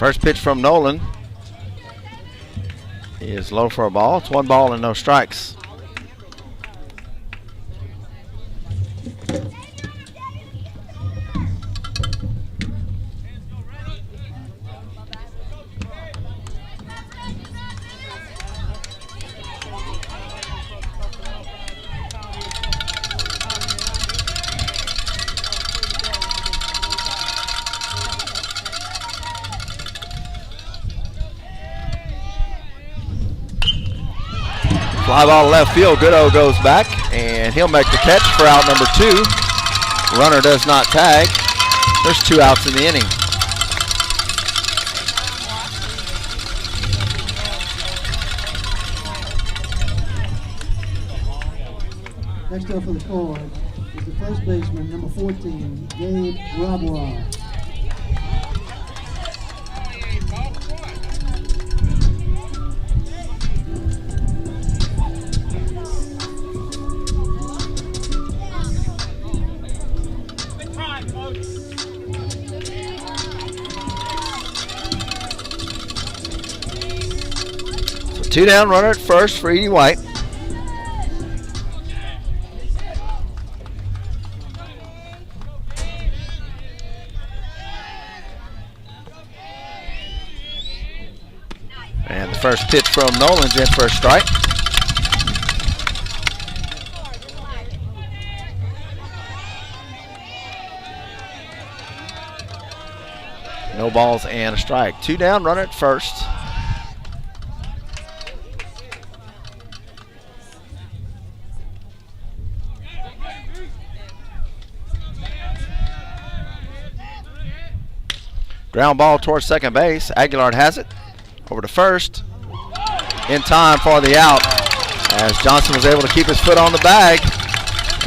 First pitch from Nolan is low for a ball. It's 1 ball and no strikes. Fly ball left field. Goodo goes back, and he'll make the catch for out number 2. Runner does not tag. There's 2 outs in the inning. Next up for the Card is the first baseman, number 14, Gabe Rabwa. So 2 down, runner at first for Edie White. And the first pitch from Nolan's in for a strike. No balls and a strike. 2 down, runner at first. Ground ball towards second base. Aguilar has it. Over to first. In time for the out, as Johnson was able to keep his foot on the bag.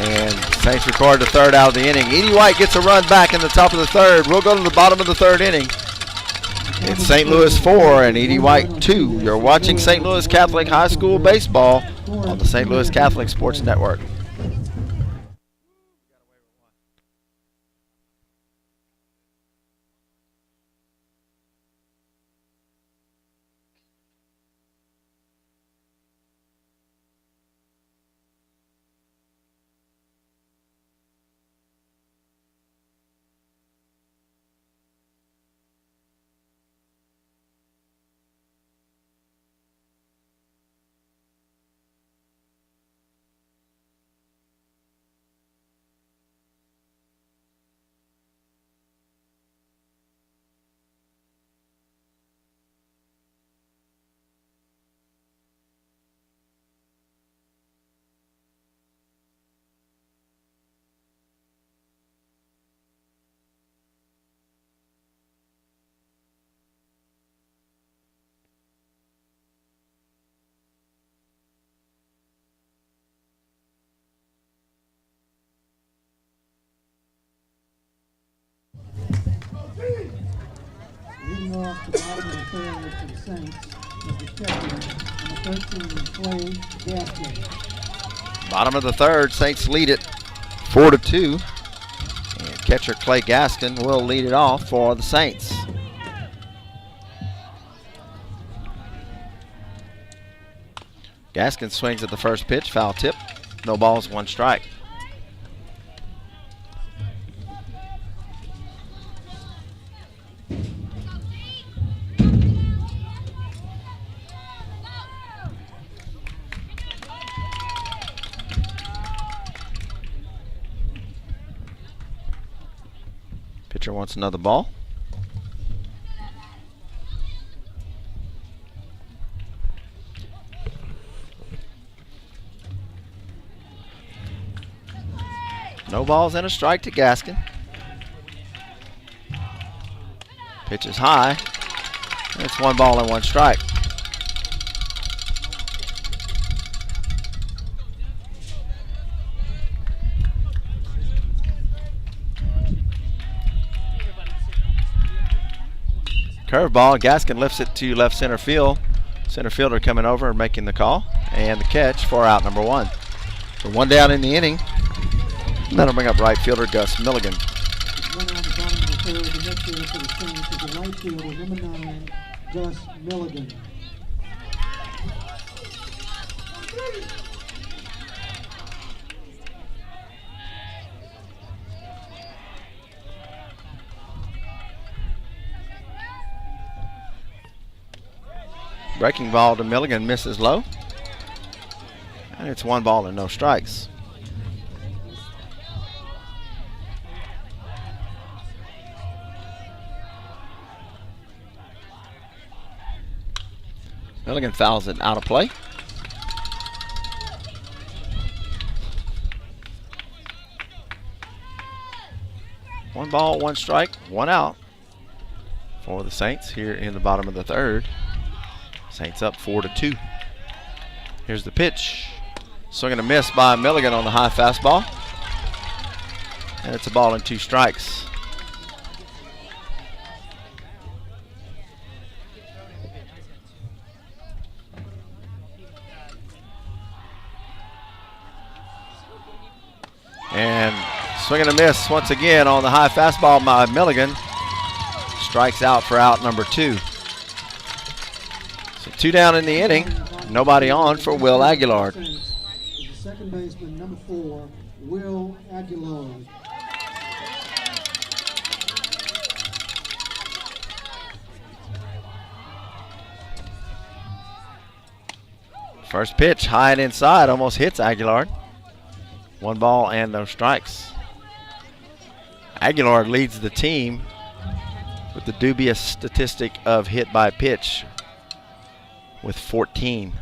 And Saints record the 3rd out of the inning. Edie White gets a run back in the top of the 3rd. We'll go to the bottom of the 3rd inning. It's St. Louis 4 and Edie White 2. You're watching St. Louis Catholic High School Baseball on the St. Louis Catholic Sports Network. Leading off the bottom of the 3rd for the Saints is the catcher, number 13, Clay Gaskin. Bottom of the 3rd, Saints lead it 4-2. And catcher Clay Gaskin will lead it off for the Saints. Gaskin swings at the first pitch, foul tip. No balls, 1 strike. Pitcher wants another ball. No balls and a strike to Gaskin. Pitch is high. It's 1 ball and 1 strike. Curveball. Gaskin lifts it to left center field. Center fielder coming over and making the call. And the catch for out number 1. So 1 down in the inning. That'll bring up right fielder Gus Milligan. runner on the bottom of the third. The next fielder for the Saints is the right fielder, number 9, Gus Milligan. Breaking ball to Milligan, misses low. And it's 1 ball and no strikes. Milligan fouls it out of play. One ball, 1 strike, 1 out for the Saints here in the bottom of the third. Saints up 4-2. Here's the pitch. Swing and a miss by Milligan on the high fastball. And it's a ball and 2 strikes. And swing and a miss once again on the high fastball by Milligan. Strikes out for out number 2. So 2 down in the inning. Nobody on for Will Aguilar. The second baseman, number 4, Will Aguilar. First pitch, high and inside, almost hits Aguilar. 1 ball and no strikes. Aguilar leads the team with the dubious statistic of hit by pitch with 14.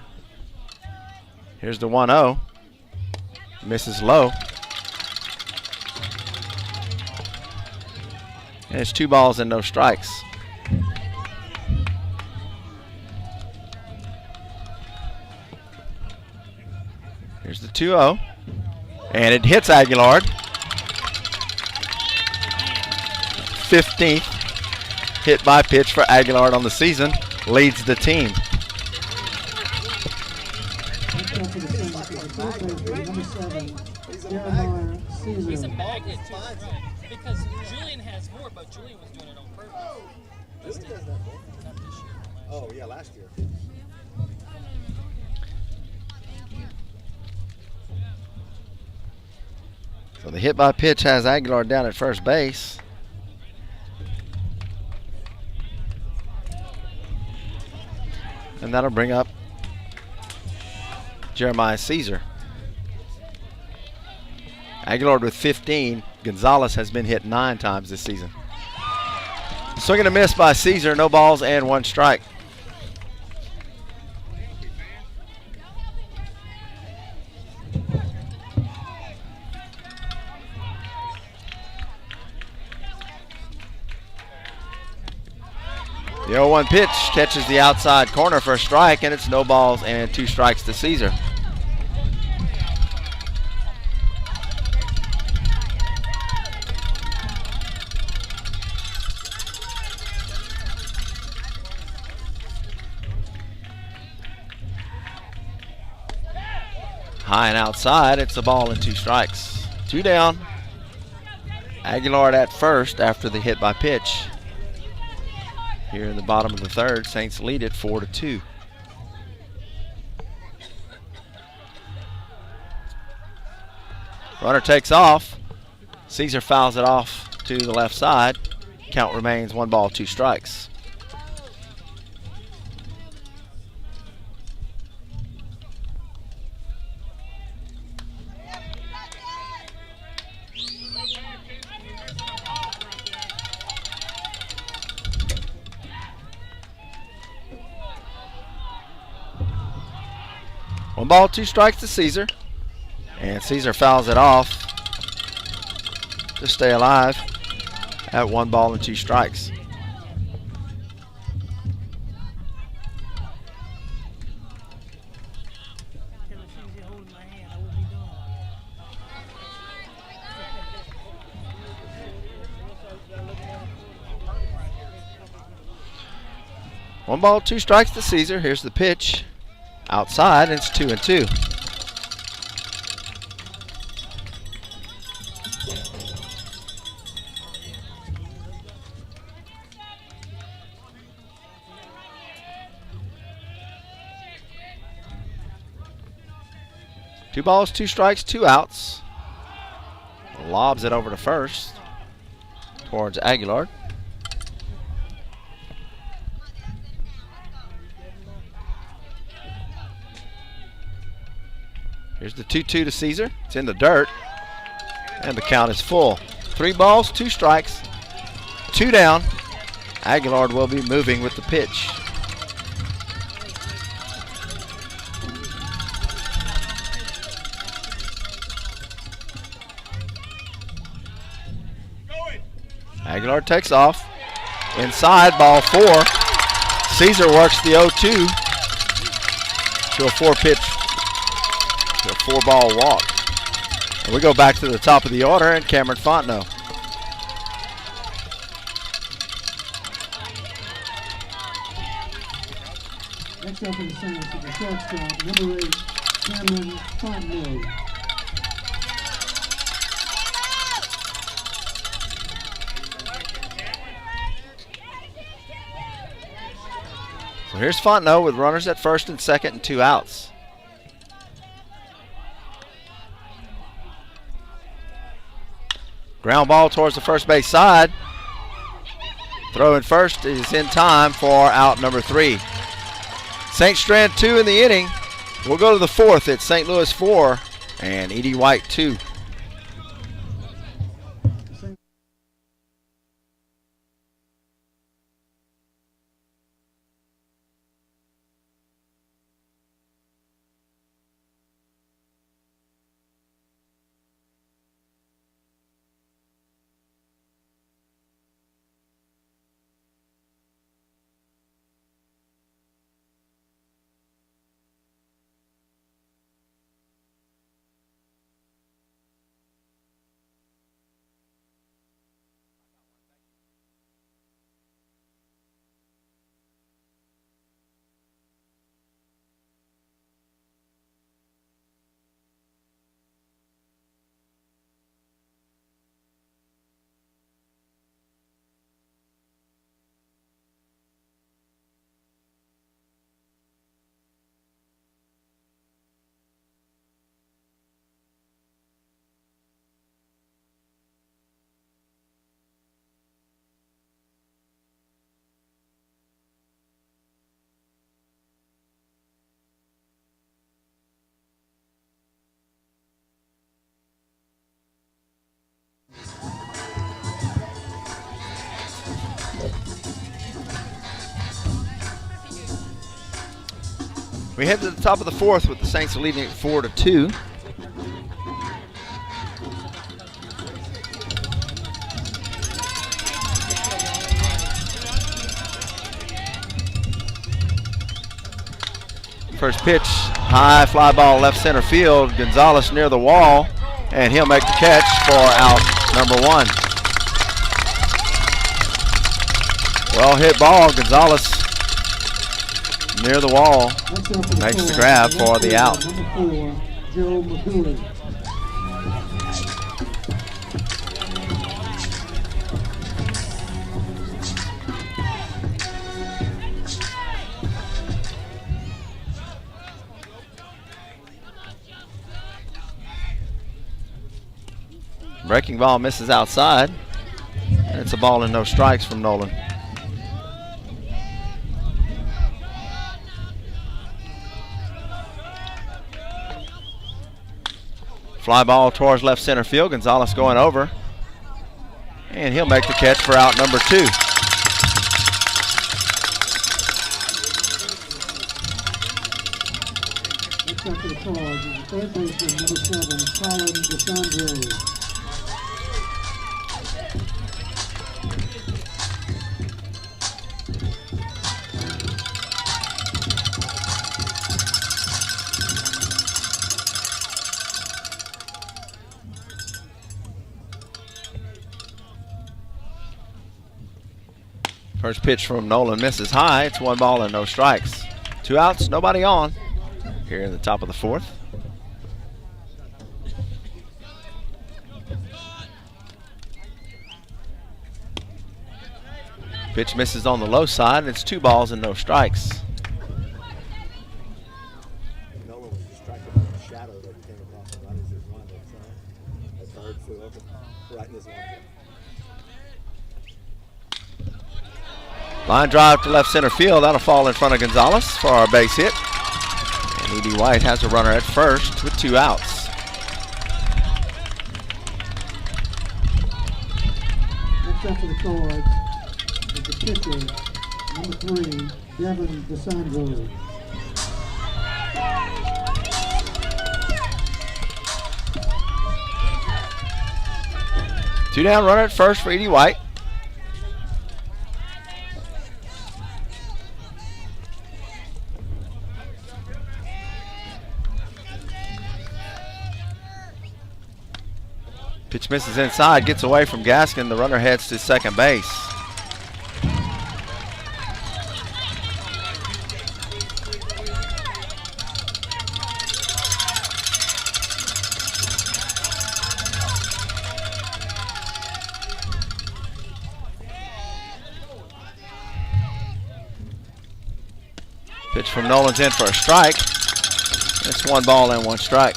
Here's the 1-0. Misses low. And it's 2 balls and no strikes. Here's the 2-0. And it hits Aguilar. 15th hit by pitch for Aguilar on the season. Leads the team. He's a bag hit too, because Julian has more, but Julian was doing it on purpose. Not this year. Oh, yeah, last year. So the hit by pitch has Aguilar down at first base. And that'll bring up Jeremiah Caesar. Aguilar with 15. Gonzalez has been hit 9 times this season. Swing and a miss by Caesar. No balls and 1 strike. The 0-1 pitch catches the outside corner for a strike, and it's no balls and 2 strikes to Caesar. High and outside, it's a ball and 2 strikes. 2 down. Aguilar at first after the hit by pitch. Here in the bottom of the third, Saints lead it 4-2. Runner takes off. Caesar fouls it off to the left side. Count remains 1 ball, 2 strikes. One ball, 2 strikes to Caesar. And Caesar fouls it off to stay alive at 1 ball and 2 strikes. One ball, 2 strikes to Caesar. Here's the pitch. Outside, it's 2-2. 2 balls, 2 strikes, 2 outs. Lobs it over to first towards Aguilar. Here's the 2-2 to Caesar. It's in the dirt, and the count is full. 3 balls, 2 strikes, 2 down. Aguilar will be moving with the pitch. Aguilar takes off. Inside, ball 4. Caesar works the 0-2 to a 4-pitch, to a 4-ball walk. And we go back to the top of the order, and Cameron Fontenot. Next up in the center for the shortstop, number 8, Cameron Fontenot. So here's Fontenot with runners at first and second and 2 outs. Ground ball towards the first base side. Throw in first is in time for out number 3. St. Strand 2 in the inning. We'll go to the 4th. It's St. Louis 4 and E.D. White 2. We head to the top of the 4th with the Saints leading it 4-2. First pitch, high fly ball left center field. Gonzalez near the wall, and he'll make the catch for out number 1. Well hit ball. Gonzalez near the wall makes the grab for the out. Number 4, Joe McCooley. Breaking ball misses outside, and it's a ball and no strikes from Nolan. Fly ball towards left center field. Gonzalez going over, and he'll make the catch for out number 2. Next up for the Cards is the third baseman, number 7, Colin DeSandro. First pitch from Nolan misses high. It's 1 ball and no strikes. 2 outs, nobody on here in the top of the 4th. Pitch misses on the low side, and it's 2 balls and no strikes. Nolan was distracted by the shadow that came across the right as his line outside. That bird flew over right in his line. Line drive to left center field. That'll fall in front of Gonzalez for our base hit. And E.D. White has a runner at first with 2 outs. Next up for the Cards is the pitcher, number 3, Devin DeSandro. Two down runner at first for E.D. White. Pitch misses inside, gets away from Gaskin. The runner heads to second base. Pitch from Nolan's in for a strike. It's 1 ball and 1 strike.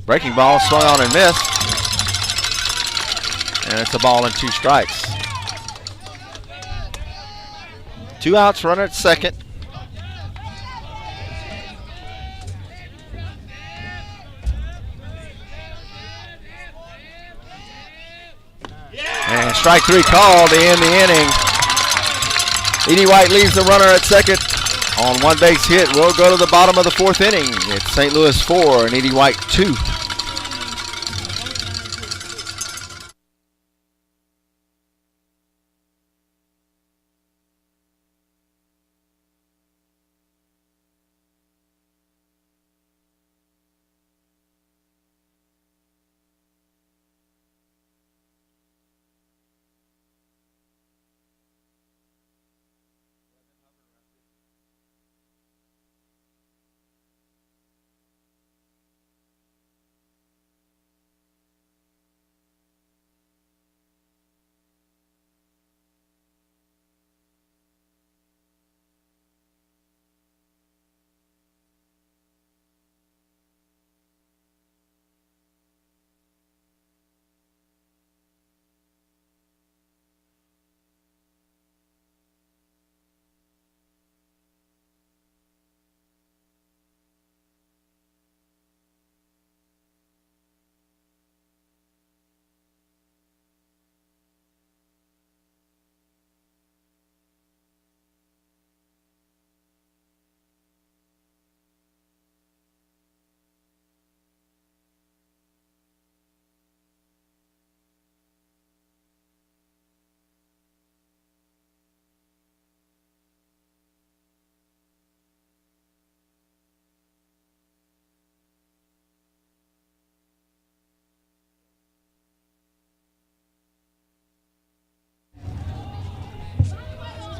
Breaking ball swung on and missed. And it's a ball and 2 strikes. 2 outs, runner at second. And strike 3 called to end the inning. E.D. White leaves the runner at second on 1 base hit. We'll go to the bottom of the 4th inning. It's St. Louis 4 and E.D. White 2.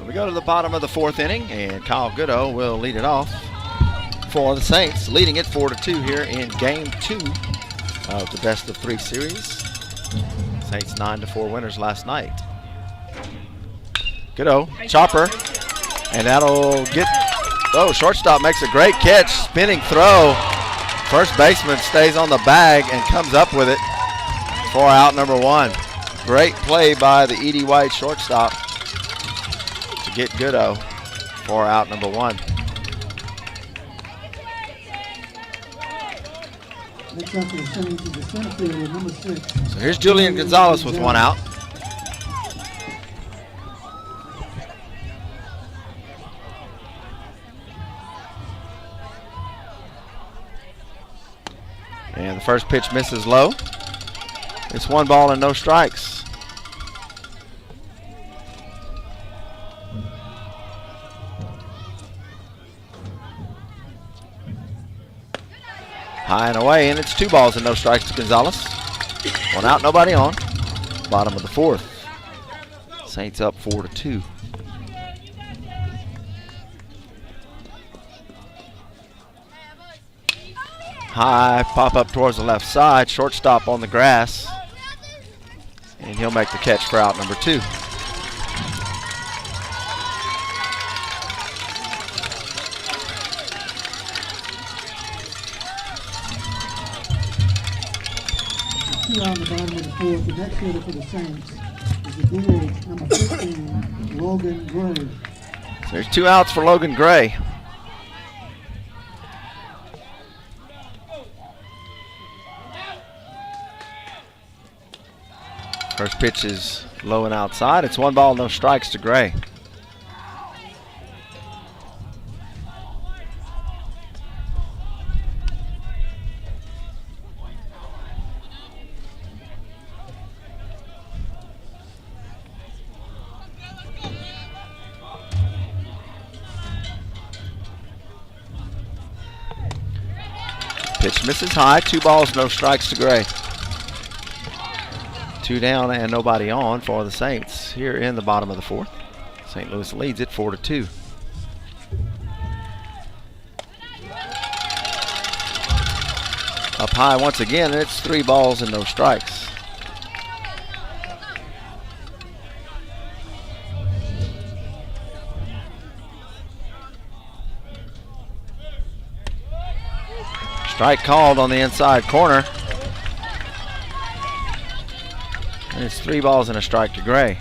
We go to the bottom of the 4th inning, and Kyle Goodo will lead it off for the Saints, leading it 4-2 here in Game 2 of the best-of-3 series. Saints 9-4 winners last night. Goodo, chopper, and that'll get, oh, shortstop makes a great catch, spinning throw. First baseman stays on the bag and comes up with it for out number 1. Great play by the E.D. White shortstop to get Goodo for out number 1. Next up for the Saints is the center fielder, number 6. So here's Julian Gonzalez with 1 out. And the first pitch misses low. It's 1 ball and no strikes. High and away, and it's 2 balls and no strikes to Gonzalez. 1 out, nobody on. Bottom of the 4th. Saints up 4-2. High pop up towards the left side. Shortstop on the grass. And he'll make the catch for out number 2. Two out on the bottom of the 4th. The next hitter for the Saints is the DH, number 15, Logan Gray. So there's 2 outs for Logan Gray. First pitch is low and outside. It's 1 ball, no strikes to Gray. Pitch misses high. 2 balls, no strikes to Gray. 2 down and nobody on for the Saints here in the bottom of the 4th. St. Louis leads it 4-2. Up high once again, and it's 3 balls and no strikes. Strike called on the inside corner. And it's 3 balls and a strike to Gray.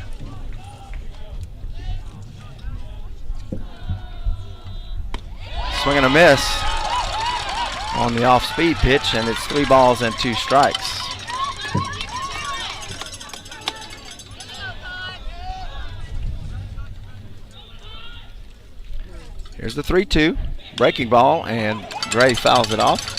Swing and a miss on the off-speed pitch, and it's 3 balls and 2 strikes. Here's the 3-2. Breaking ball, and Gray fouls it off.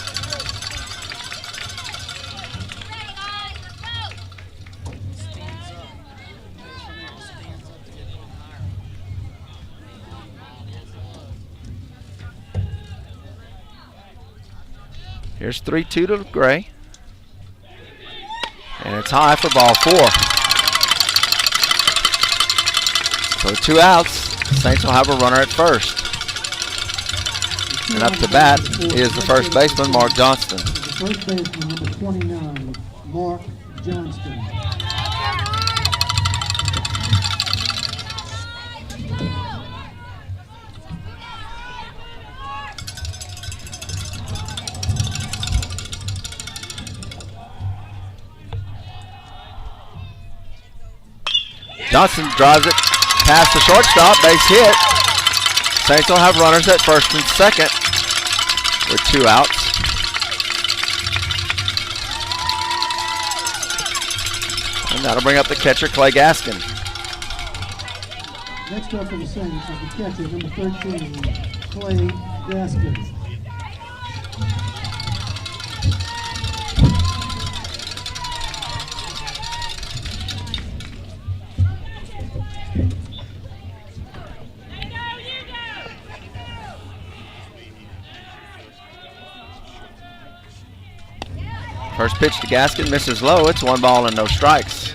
Here's 3-2 to Gray. And it's high for ball 4. So 2 outs. Saints will have a runner at first. And up to bat is the first baseman, Mark Johnston. The first baseman, number 29, Mark Johnston. Johnson drives it past the shortstop, base hit. Saints will have runners at first and second with 2 outs. And that'll bring up the catcher, Clay Gaskin. Next up for the Saints is the catcher, number 13, Clay Gaskin. First pitch to Gaskin, misses low. It's 1 ball and no strikes.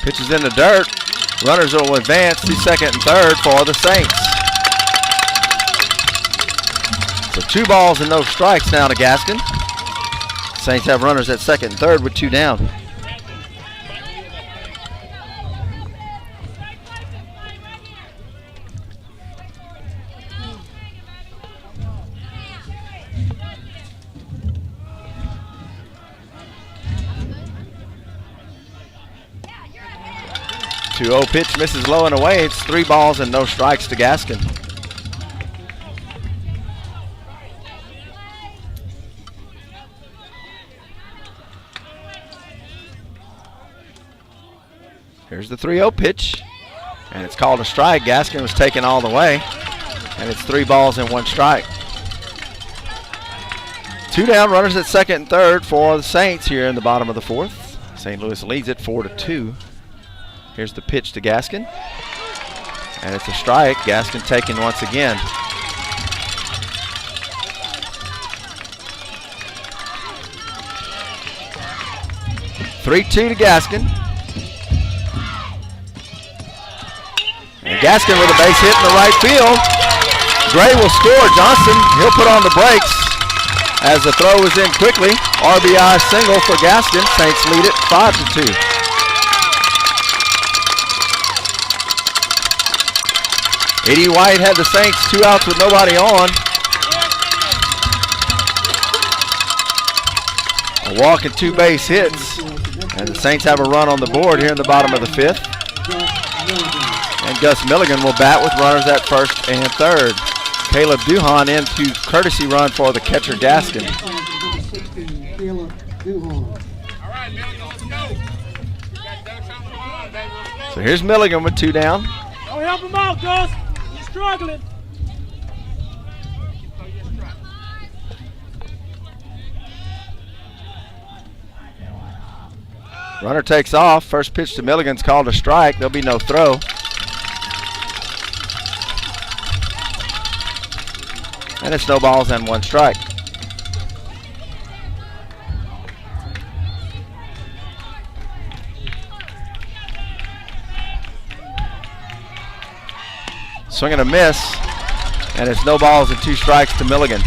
Pitches in the dirt. Runners will advance to second and third for the Saints. So 2 balls and no strikes now to Gaskin. Saints have runners at second and third with 2 down. The 2-0 pitch misses low and away. It's 3 balls and no strikes to Gaskin. Here's the 3-0 pitch, and it's called a strike. Gaskin was taken all the way, and it's 3 balls and 1 strike. 2 down, runners at second and third for the Saints here in the bottom of the 4th. St. Louis leads it 4-2. Here's the pitch to Gaskin, and it's a strike. Gaskin taken once again. 3-2 to Gaskin. And Gaskin with a base hit in the right field. Gray will score. Johnson, he'll put on the brakes as the throw is in quickly. RBI single for Gaskin. Saints lead it 5-2. E.D. White had the Saints 2 outs with nobody on. A walk and 2 base hits. And the Saints have a run on the board here in the bottom of the 5th. And Gus Milligan will bat with runners at first and third. Caleb Duhan into courtesy run for the catcher Gaskin. So here's Milligan with 2 down. Don't help him out, Gus. He's struggling. Runner takes off. First pitch to Milligan's called a strike. There'll be no throw. And it's no balls and 1 strike. Swing and a miss. And it's no balls and 2 strikes to Milligan.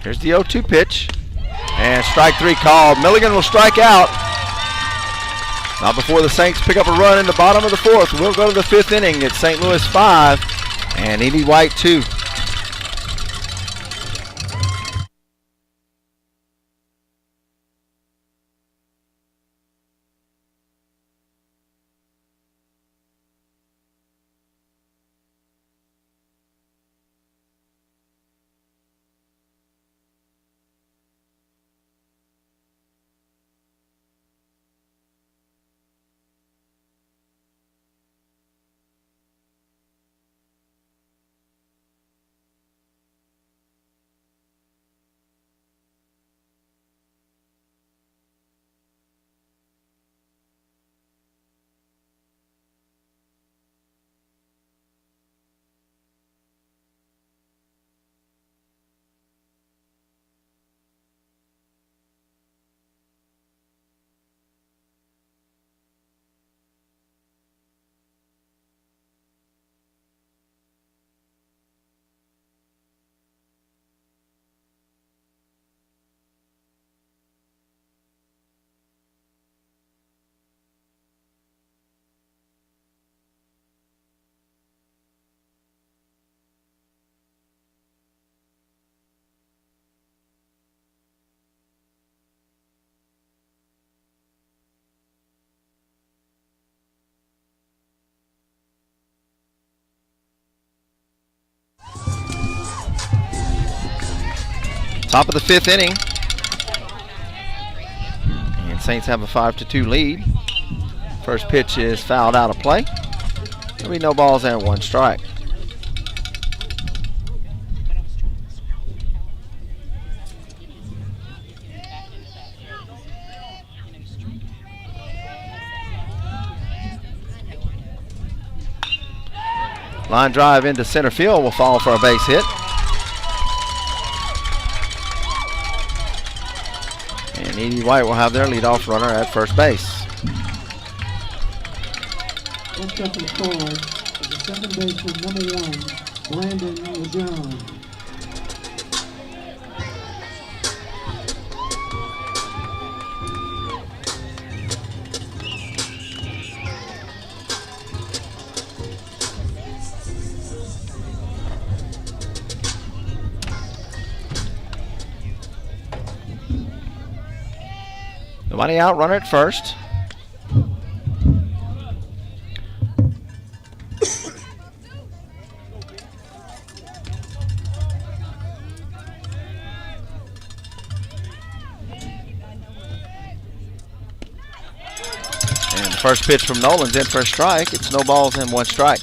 Here's the 0-2 pitch. And strike 3 called. Milligan will strike out. Not before the Saints pick up a run in the bottom of the 4th. We'll go to the 5th inning. It's St. Louis 5 and E.D. White 2. Top of the 5th inning. And Saints have a 5-2 lead. First pitch is fouled out of play. There'll be no balls and 1 strike. Line drive into center field will fall for a base hit. And E.D. White will have their leadoff runner at first base. First up and forward is the second baseman, number 1, Brandon LeJean. Nobody out, runner at first. And the first pitch from Nolan's in for a strike. It's no balls and 1 strike.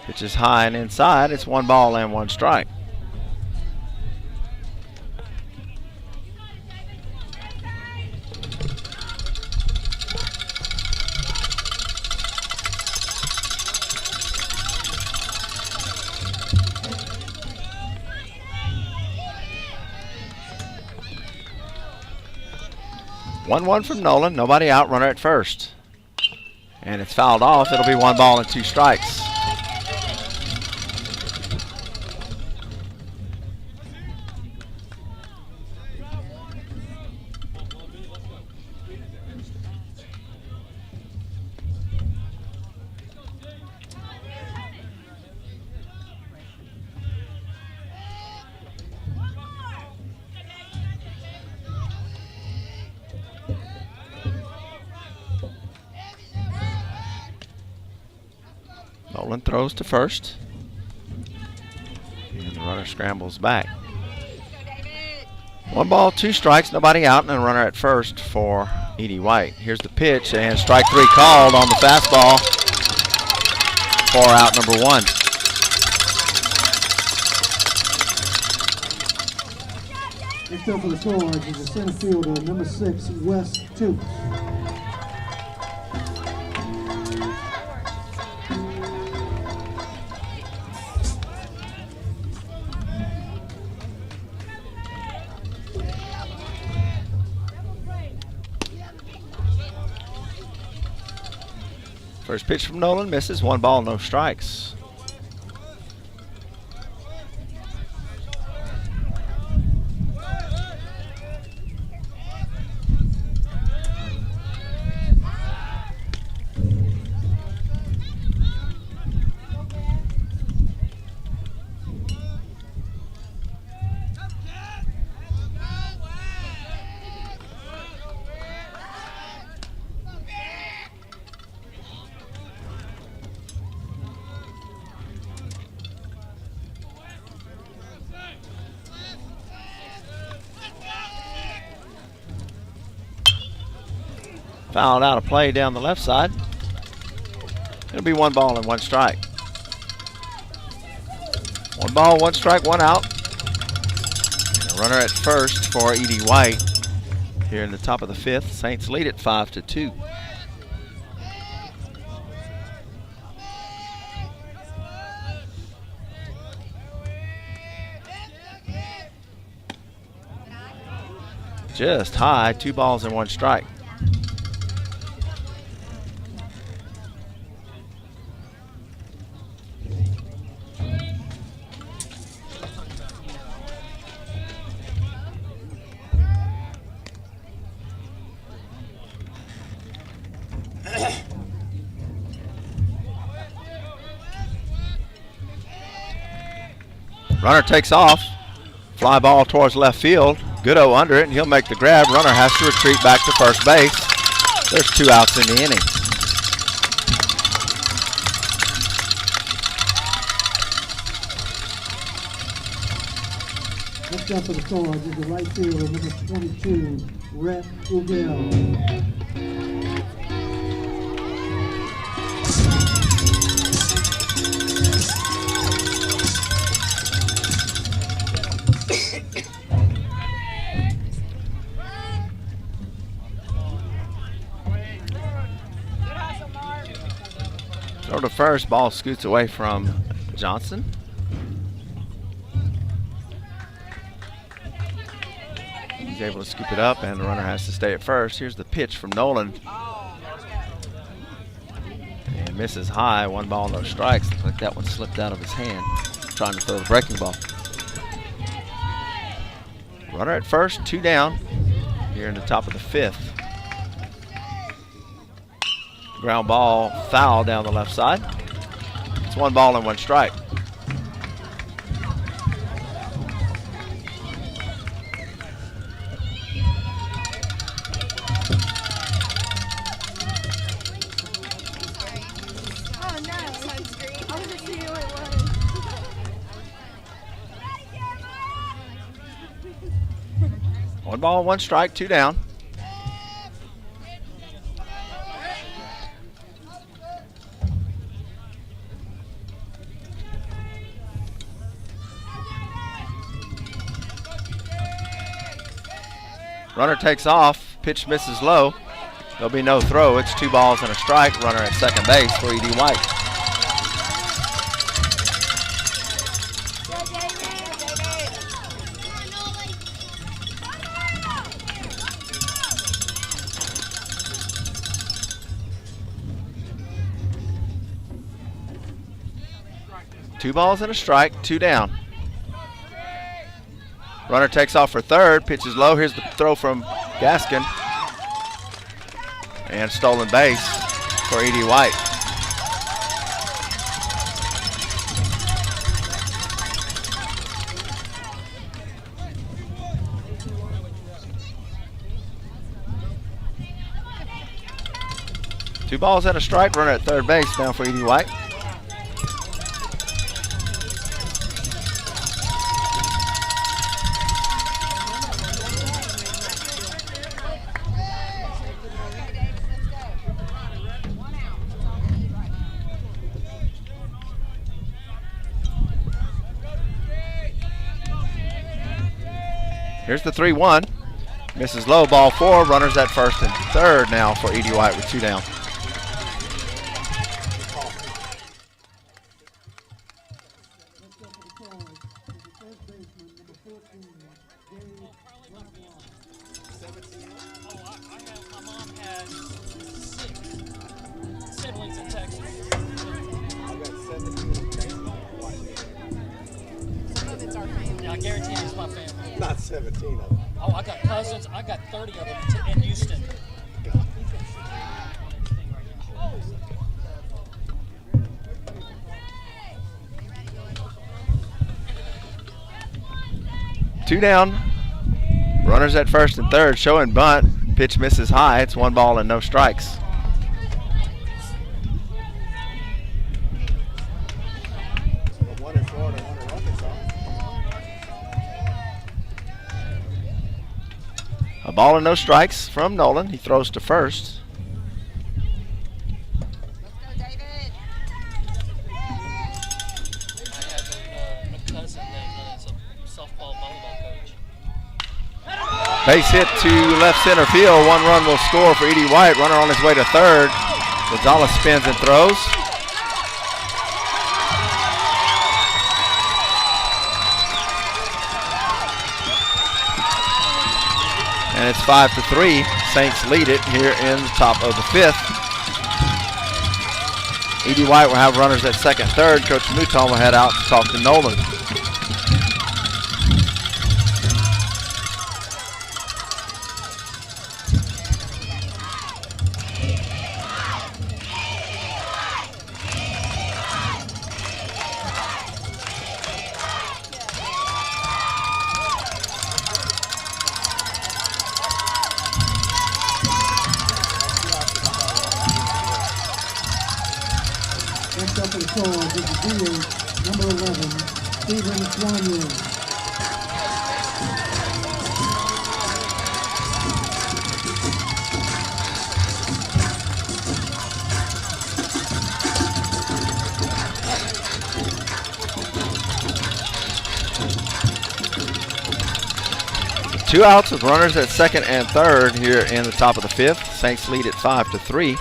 Pitch is high and inside. It's 1 ball and 1 strike. One from Nolan. Nobody out. Runner at first. And it's fouled off. It'll be 1 ball and 2 strikes. Nolan throws to first. And the runner scrambles back. 1 ball, 2 strikes, nobody out, and a runner at first for Edie White. Here's the pitch, and strike 3 called on the fastball for out number 1. Next up for the Swords is the center fielder, number 6, Wes Toops. First pitch from Nolan misses. 1 ball, no strikes. Fouled out of play down the left side. It'll be 1 ball and 1 strike. 1 ball, 1 strike, 1 out. And a runner at first for Edie White here in the top of the 5th. Saints lead it 5-2. Just high, 2 balls and 1 strike. Runner takes off. Fly ball towards left field. Goodo under it, and he'll make the grab. Runner has to retreat back to first base. There's 2 outs in the inning. Next up for the Swords is the right fielder, number 22, Rhett Ugel. Throw to first, ball scoots away from Johnson. He's able to scoop it up, and the runner has to stay at first. Here's the pitch from Nolan. And misses high, 1 ball, no strikes. Looks like that one slipped out of his hand, trying to throw the breaking ball. Runner at first, 2 down here in the top of the 5th. Ground ball, foul down the left side. It's 1 ball and 1 strike. Oh no, sunscreen. I was just seeing what it was. 1 ball, 1 strike, 2 down. Runner takes off. Pitch misses low. There'll be no throw. It's 2 balls and a strike. Runner at second base for E.D. White. Two balls and a strike, 2 down. Runner takes off for third, pitches low. Here's the throw from Gaskin. And stolen base for E.D. White. Two balls and a strike, runner at third base down for E.D. White. Here's the 3-1. Misses low, ball 4. Runners at first and third now for E.D. White with 2 down. Not 17 of them. Oh, I got cousins. I got 30 of them in Houston. Two down. Runners at first and third. Showing bunt. Pitch misses high. It's 1 ball and no strikes. A ball and no strikes from Nolan. He throws to first. Base hit to left center field. 1 run will score for E.D. White. Runner on his way to third. Gonzalez spins and throws. And it's 5-3. Saints lead it here in the top of the 5th. E.D. White will have runners at second, third. Coach Mouton will head out to talk to Nolan. Next up for the Soles is the DH, number 11, Stephen Swanwick. 2 outs with runners at second and third here in the top of the 5th. Saints lead at 5-3.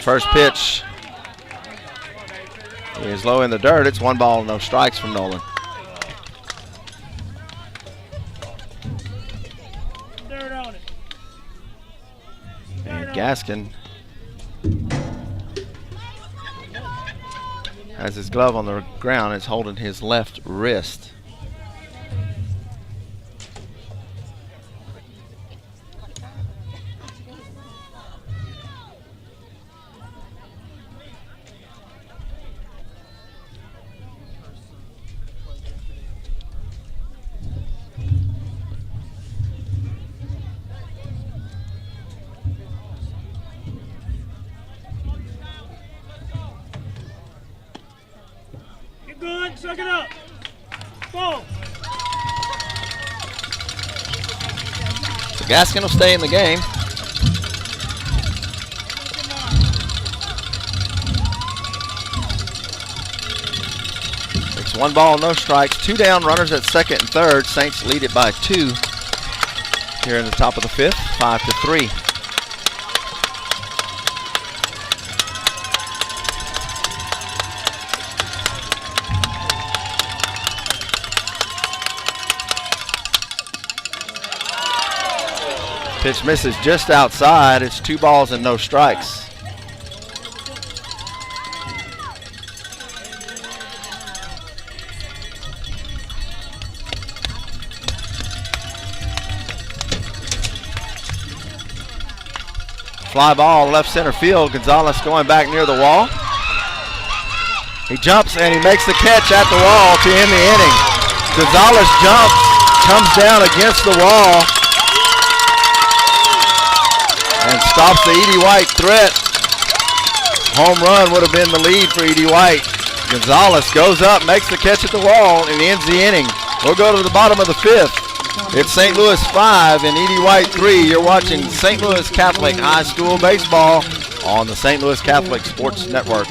First pitch is low in the dirt. It's 1 ball, no strikes from Nolan. Dirt on it. And Gaskin has his glove on the ground. Is holding his left wrist. Good, suck it up. Ball. So Gaskin will stay in the game. It's 1 ball, no strikes. 2 down, runners at second and third. Saints lead it by 2 here in the top of the 5th, 5-3. Pitch misses just outside. It's 2 balls and no strikes. Fly ball left center field. Gonzalez going back near the wall. He jumps and he makes the catch at the wall to end the inning. Gonzalez jumps, comes down against the wall, and stops the Edie White threat. Home run would have been the lead for Edie White. Gonzalez goes up, makes the catch at the wall, and ends the inning. We'll go to the bottom of the 5th. It's St. Louis 5 and Edie White 3. You're watching St. Louis Catholic High School baseball on the St. Louis Catholic Sports Network.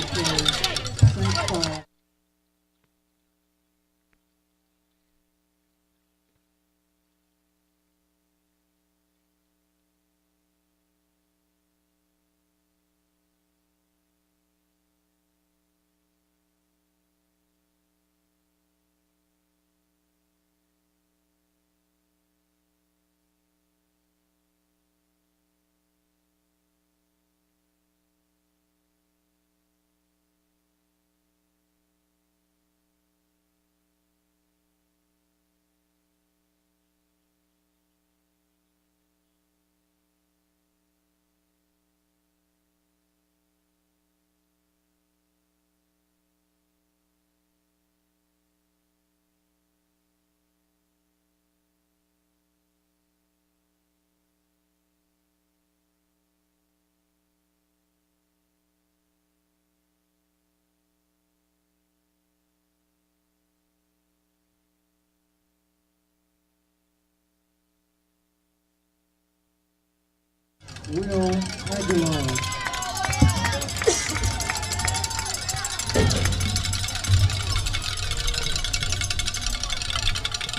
Will Aguilar.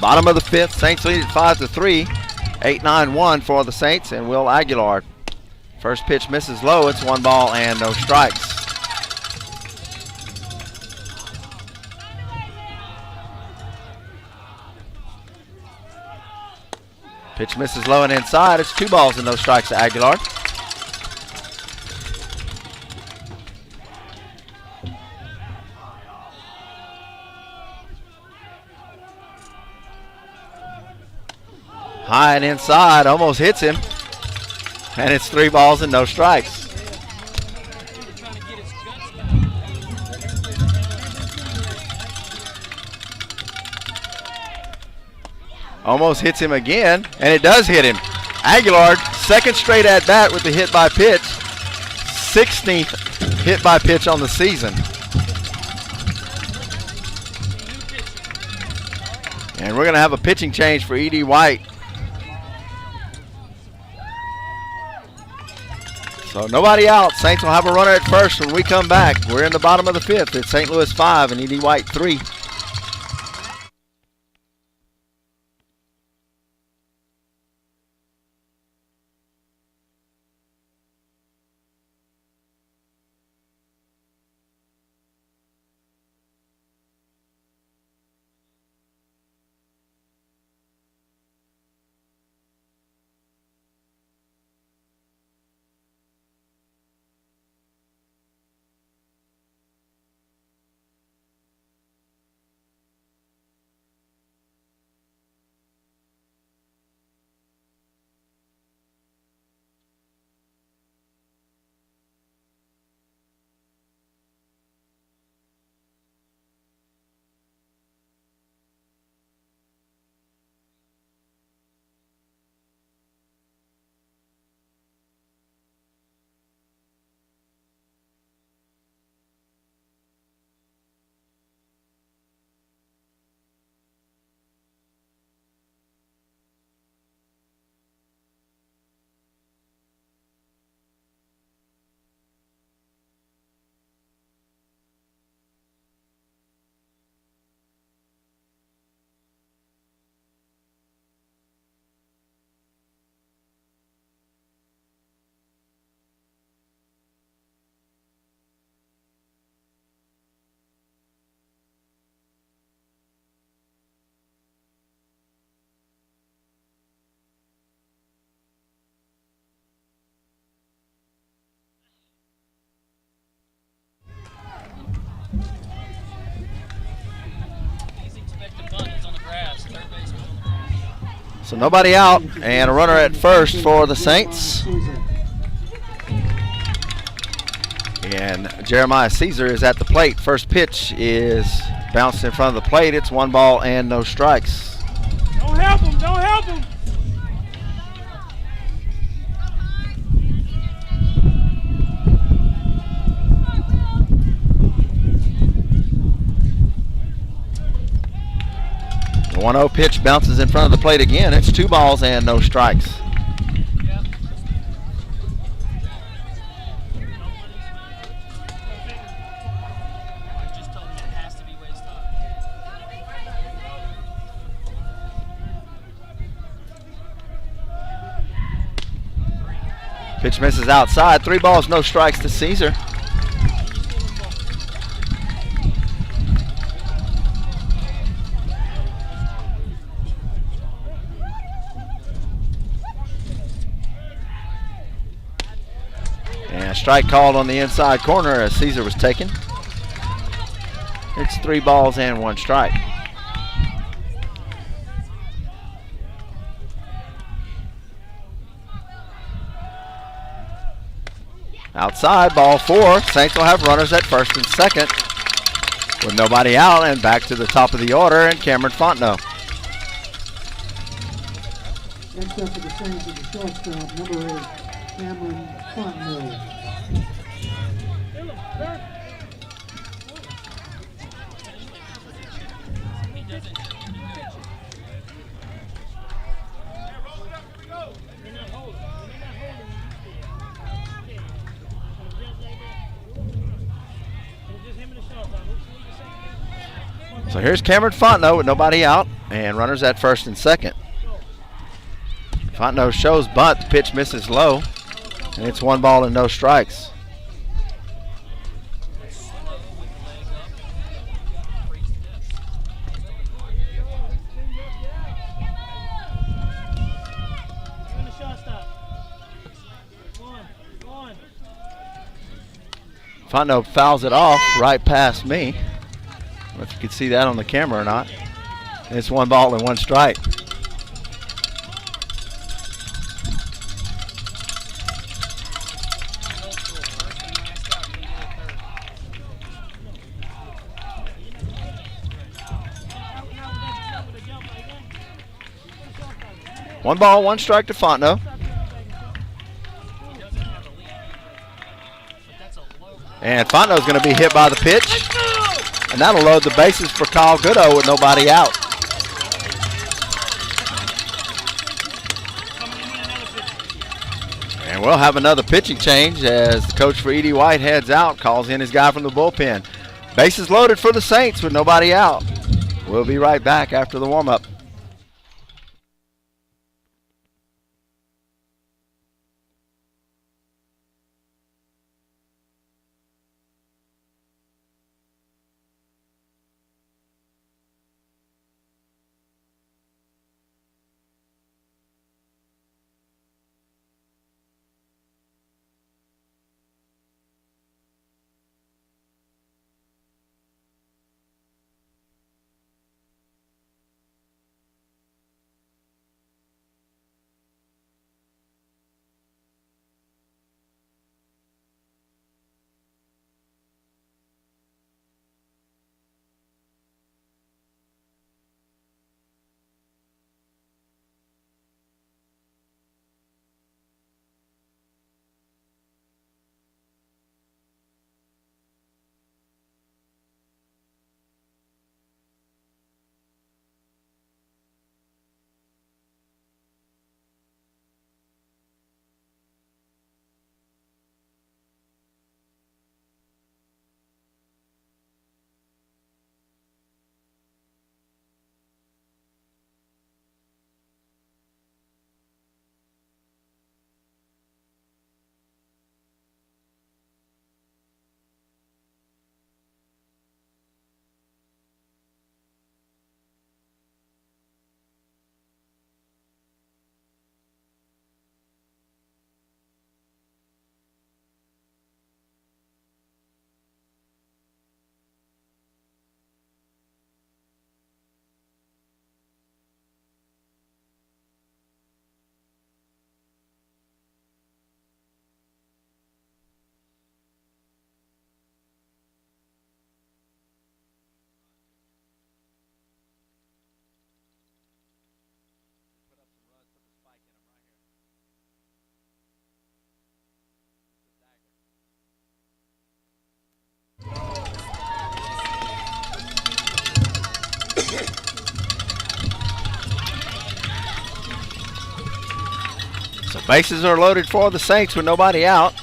Bottom of the 5th, Saints lead at 5-3. 8-9-1 for the Saints and Will Aguilar. First pitch misses low. It's 1 ball and no strikes. Pitch misses low and inside. It's 2 balls and no strikes to Aguilar. High and inside, almost hits him. And it's 3 balls and no strikes. Almost hits him again, and it does hit him. Aguilar, second straight at bat with the hit by pitch. 16th hit by pitch on the season. And we're going to have a pitching change for Edie White. So nobody out. Saints will have a runner at first when we come back. We're in the bottom of the 5th. It's St. Louis 5 and Edie White 3. So nobody out, and a runner at first for the Saints. And Jeremiah Caesar is at the plate. First pitch is bounced in front of the plate. It's 1 ball and no strikes. Don't help him. Don't help him. The 1-0 pitch bounces in front of the plate again. It's 2 balls and no strikes. Pitch misses outside. 3 balls, no strikes to Caesar. And a strike called on the inside corner as Caesar was taken. It's 3 balls and 1 strike. Outside, ball 4. Saints will have runners at first and second with nobody out, and back to the top of the order, and Cameron Fontenot. Next up for the Saints is the shortstop, number 8, Cameron Fontenot. So here's Cameron Fontenot with nobody out and runners at first and second. Fontenot shows bunt. The pitch misses low, and it's 1 ball and no strikes. Fontenot fouls it off right past me. I don't know if you could see that on the camera or not. And it's 1 ball and 1 strike. One ball, 1 strike to Fontenot. And Fontenot's going to be hit by the pitch. And that'll load the bases for Kyle Goodo with nobody out. And we'll have another pitching change as the coach for Edie White heads out, calls in his guy from the bullpen. Bases loaded for the Saints with nobody out. We'll be right back after the warm-up. Bases are loaded for the Saints with nobody out.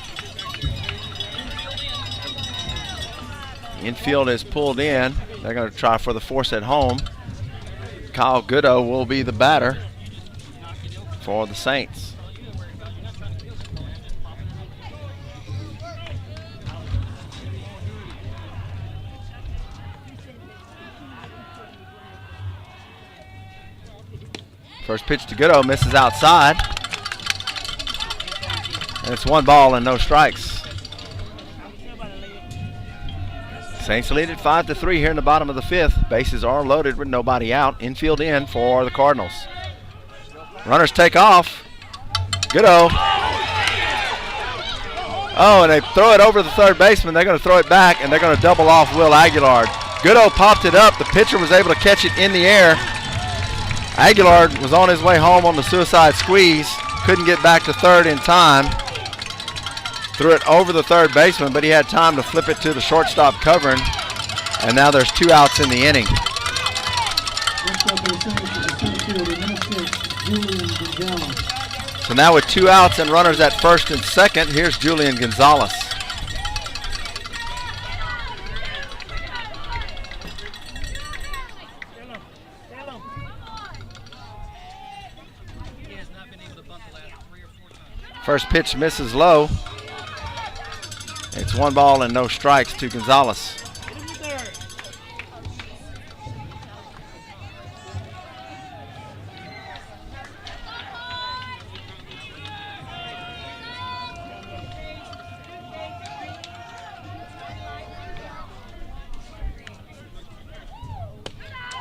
Infield is pulled in. They're going to try for the force at home. Kyle Goodo will be the batter for the Saints. First pitch to Goodo, misses outside. And it's 1 ball and no strikes. Saints lead at 5-3 here in the bottom of the 5th. Bases are loaded with nobody out. Infield in for the Cardinals. Runners take off. Goodo. Oh, and they throw it over the third baseman. They're going to throw it back, and they're going to double off Will Aguilar. Goodo popped it up. The pitcher was able to catch it in the air. Aguilar was on his way home on the suicide squeeze. Couldn't get back to third in time. Threw it over the third baseman, but he had time to flip it to the shortstop covering. And now there's 2 outs in the inning. So now with 2 outs and runners at first and second, here's Julian Gonzalez. First pitch misses low. It's 1 ball and no strikes to Gonzalez.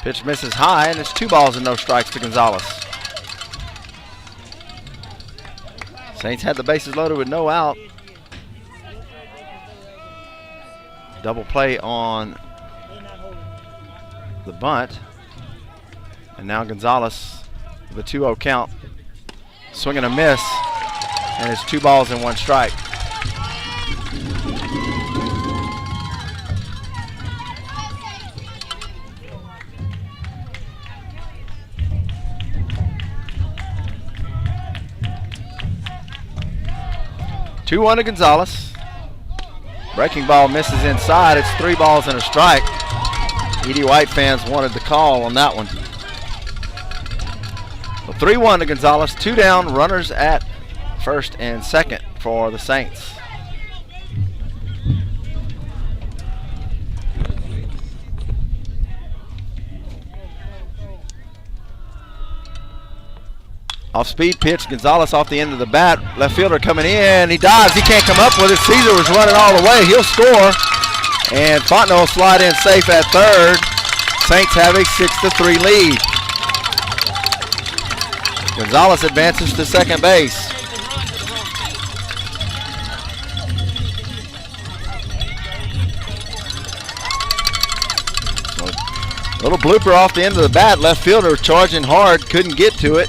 Pitch misses high, and it's 2 balls and no strikes to Gonzalez. Saints had the bases loaded with no out. Double play on the bunt. And now Gonzalez with a 2-0 count. Swing and a miss. And it's 2 balls and 1 strike. Two-1 to Gonzalez. Breaking ball misses inside. It's 3 balls and a strike. E.D. White fans wanted the call on that one. So 3-1 to Gonzalez. 2 down, runners at first and second for the Saints. Off-speed pitch, Gonzalez off the end of the bat. Left fielder coming in. He dives. He can't come up with it. Caesar was running all the way. He'll score. And Fontenot will slide in safe at third. Saints have a 6-3 lead. Gonzalez advances to second base. So, little blooper off the end of the bat. Left fielder charging hard. Couldn't get to it.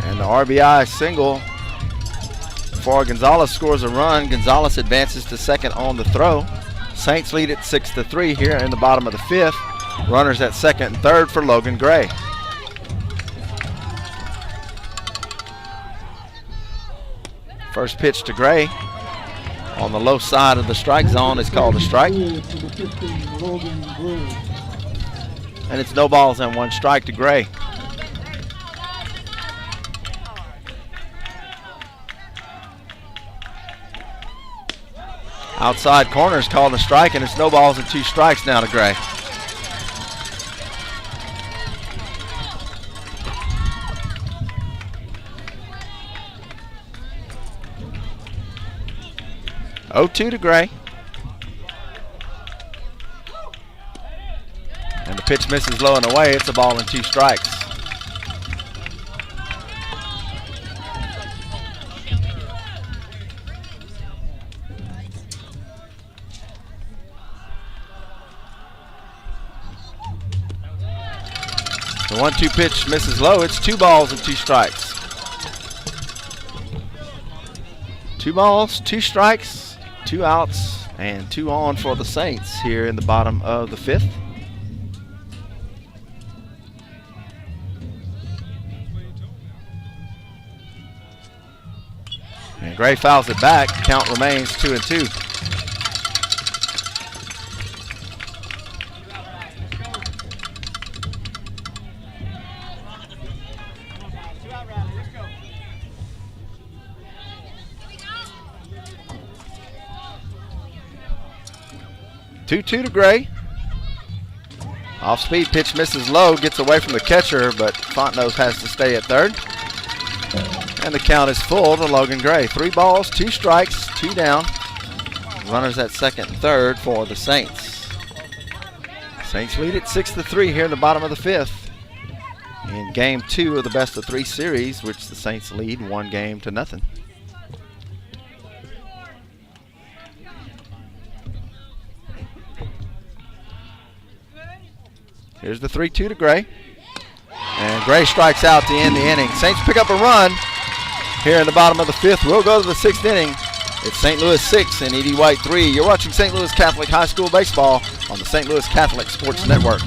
And the RBI single before Gonzalez scores a run. Gonzalez advances to second on the throw. Saints lead at 6-3 here in the bottom of the 5th. Runners at second and third for Logan Gray. First pitch to Gray on the low side of the strike zone is called a strike. And it's no balls and 1 strike to Gray. Outside corner is called a strike, and it's no balls and 2 strikes now to Gray. (0-2) to Gray. And the pitch misses low and away. It's a ball and 2 strikes. The 1-2 pitch misses low. It's 2 balls and 2 strikes. 2 balls, 2 strikes, 2 outs, and 2 on for the Saints here in the bottom of the 5th. And Gray fouls it back. Count remains 2-2. Two to Gray. Off speed pitch misses low, gets away from the catcher, but Fontenot has to stay at third. And the count is full to Logan Gray. 3 balls, 2 strikes, 2 down. Runners at second and third for the Saints. Saints lead at 6-3 here in the bottom of the 5th. In game 2 of the best of 3 series, which the Saints lead 1-0. Here's the 3-2 to Gray. And Gray strikes out to end the inning. Saints pick up a run here in the bottom of the 5th. We'll go to the 6th inning. It's St. Louis 6 and Edie White 3. You're watching St. Louis Catholic High School Baseball on the St. Louis Catholic Sports Network.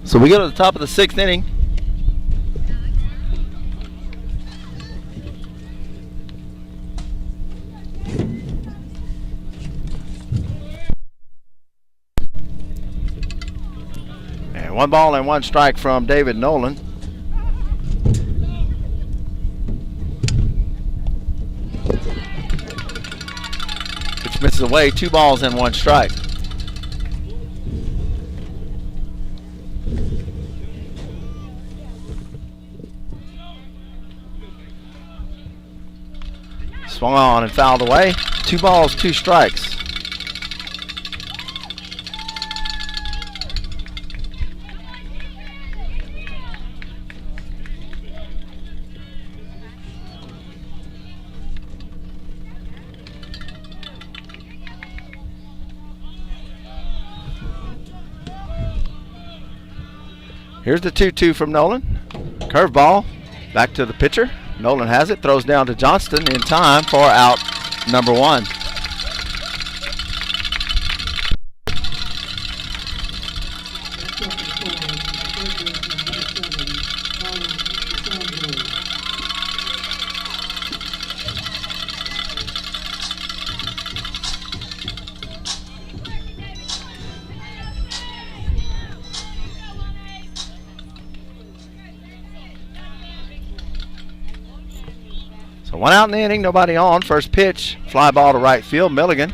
So we go to the top of the 6th inning. And 1 ball and 1 strike from David Nolan. Which misses away. 2 balls and 1 strike. Swung on and fouled away. 2 balls, 2 strikes. Here's the 2-2 from Nolan. Curveball back to the pitcher. Nolan has it, throws down to Johnston in time for out number 1. So 1 out in the inning, nobody on. First pitch, fly ball to right field. Milligan,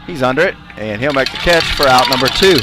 he's under it. And he'll make the catch for out number 2.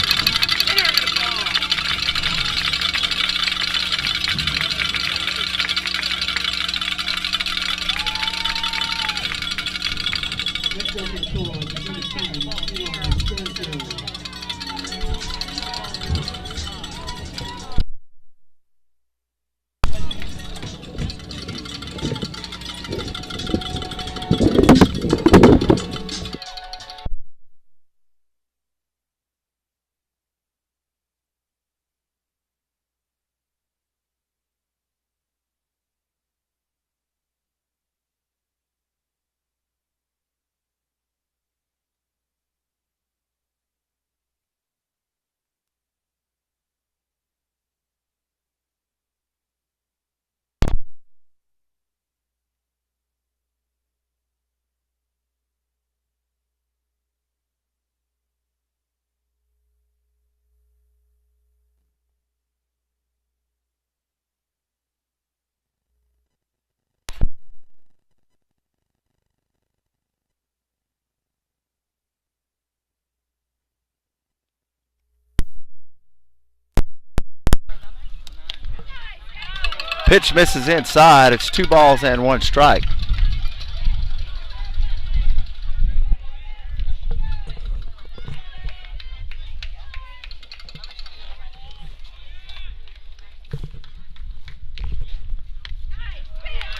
Pitch misses inside. It's 2 balls and 1 strike.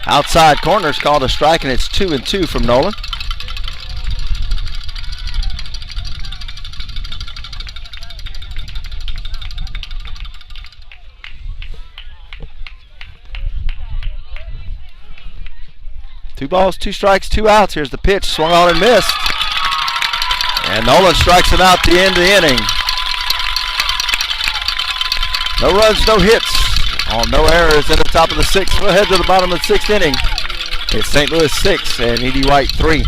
Outside corner is called a strike, and it's 2-2 from Nolan. Two balls, 2 strikes, 2 outs. Here's the pitch, swung on and missed. And Nolan strikes him out the end of the inning. No runs, no hits, no errors in the top of the 6th. We'll head to the bottom of the 6th inning. It's St. Louis 6 and E.D. White 3.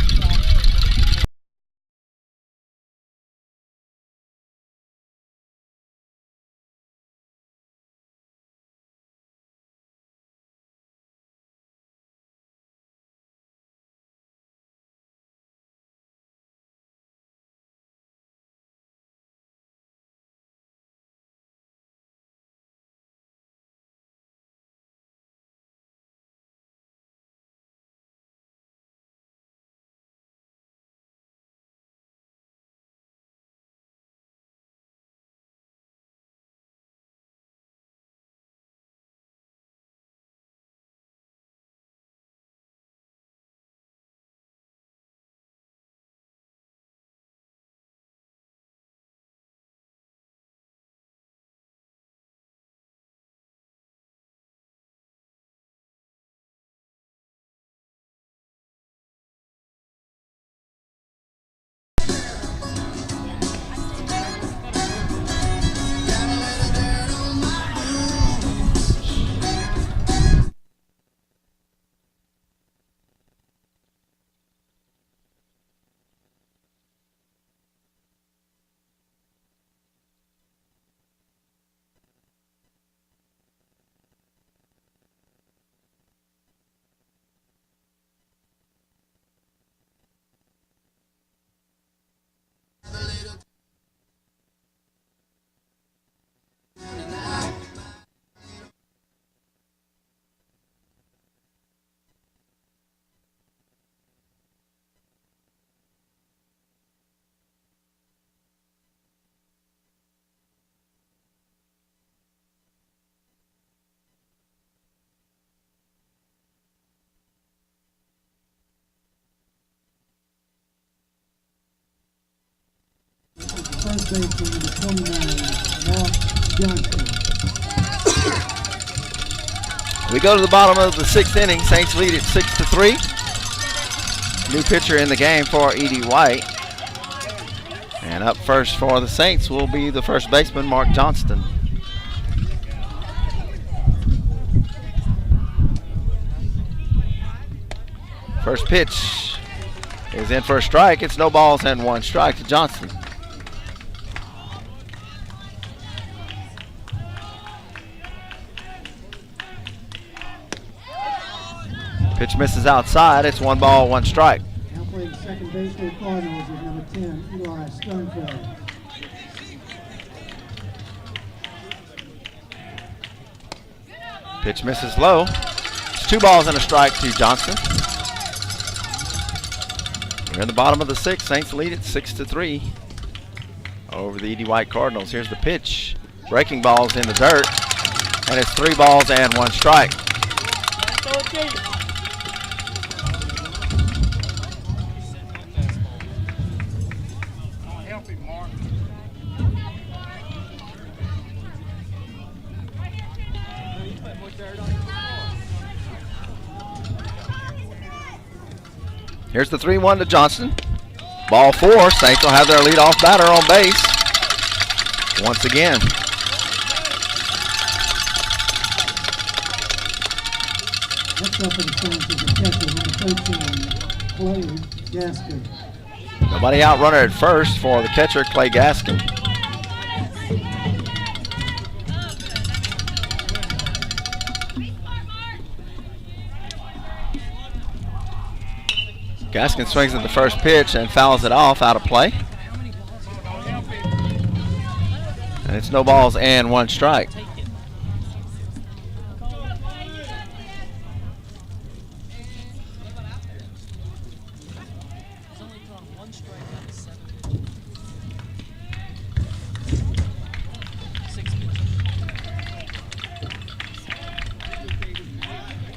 First baseman number 29, Mark Johnson. We go to the bottom of the 6th inning. Saints lead at 6-3. New pitcher in the game for E.D. White. And up first for the Saints will be the first baseman, Mark Johnston. First pitch is in for a strike. It's no balls and 1 strike to Johnston. Pitch misses outside. It's 1 ball, 1 strike. Now playing second base for the Cardinals is number 10, Eli Sternfeld. Pitch misses low. It's 2 balls and a strike to Johnson. We're in the bottom of the 6th. Saints lead it 6-3 over the ED White Cardinals. Here's the pitch. Breaking balls in the dirt. And it's 3 balls and 1 strike. Here's the 3-1 to Johnson. Ball 4. Saints will have their leadoff batter on base once again. Next up for the Saints is the catcher, number 13, Clay Gaskin. Nobody out, runner at first for the catcher, Clay Gaskin. Gaskin swings at the first pitch and fouls it off, out of play. And it's no balls and 1 strike.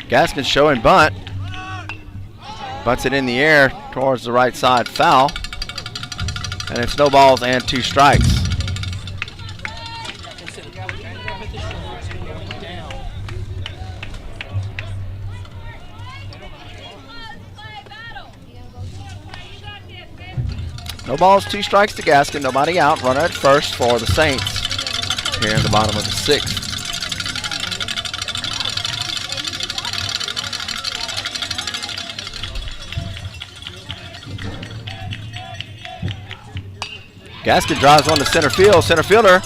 Gaskin showing bunt. Bunts it in the air towards the right side, foul. And it's no balls and 2 strikes. No balls, 2 strikes to Gaskin, nobody out. Runner at first for the Saints here in the bottom of the 6th. Gaskin drives one to center field. Center fielder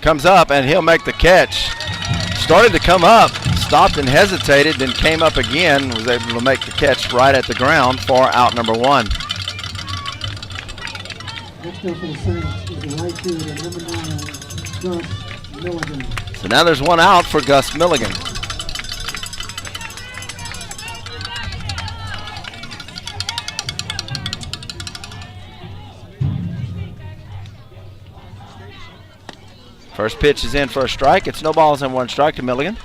comes up and he'll make the catch. Started to come up, stopped and hesitated, then came up again, was able to make the catch right at the ground for out number 1. Next up for the Saints is the right fielder, number 9, Gus Milligan. So now there's 1 out for Gus Milligan. First pitch is in for a strike. It's no balls and 1 strike to Milligan.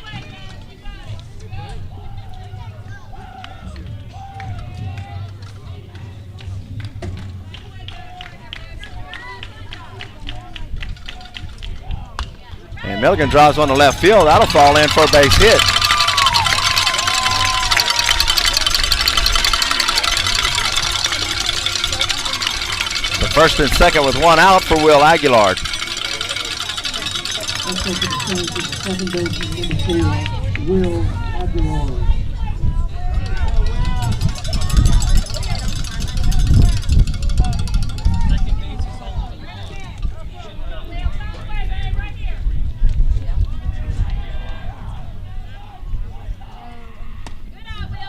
And Milligan drives one to left field. That'll fall in for a base hit. The first and second with 1 out for Will Aguilar. Next up for the Saints is the second baseman, number 4, Will Aguilar.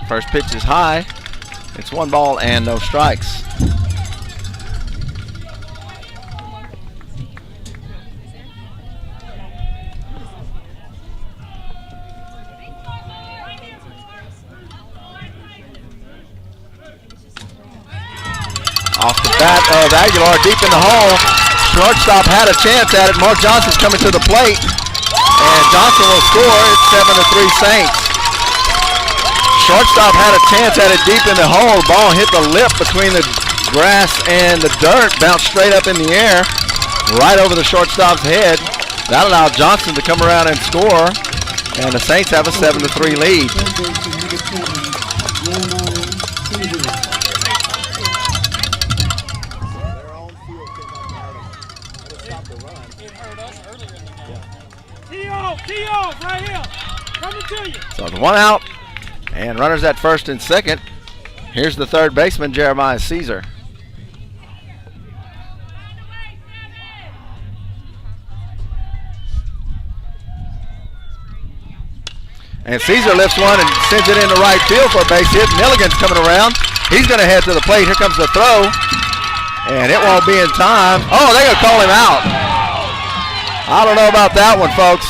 First pitch is high. It's 1 ball and no strikes. Off the bat of Aguilar, deep in the hole. Shortstop had a chance at it. Mark Johnson's coming to the plate. And Johnson will score. It's 7-3 Saints. Shortstop had a chance at it deep in the hole. Ball hit the lip between the grass and the dirt. Bounced straight up in the air. Right over the shortstop's head. That allowed Johnson to come around and score. And the Saints have a 7-3 lead. Tee off, right here. Coming to you. So the 1 out and runners at first and second. Here's the third baseman, Jeremiah Caesar. And Caesar lifts one and sends it into right field for a base hit. Milligan's coming around. He's going to head to the plate. Here comes the throw. And it won't be in time. Oh, they're going to call him out. I don't know about that one, folks.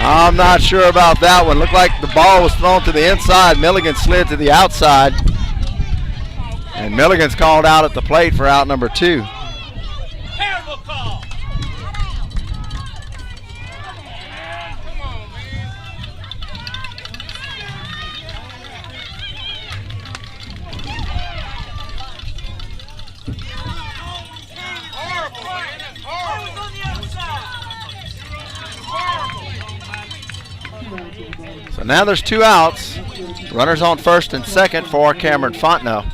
I'm not sure about that one. Looked like the ball was thrown to the inside. Milligan slid to the outside. And Milligan's called out at the plate for out number 2. Terrible call. Horrible, man. That's horrible. On the outside. So now there's 2 outs. Runners on first and second for Cameron Fontenot.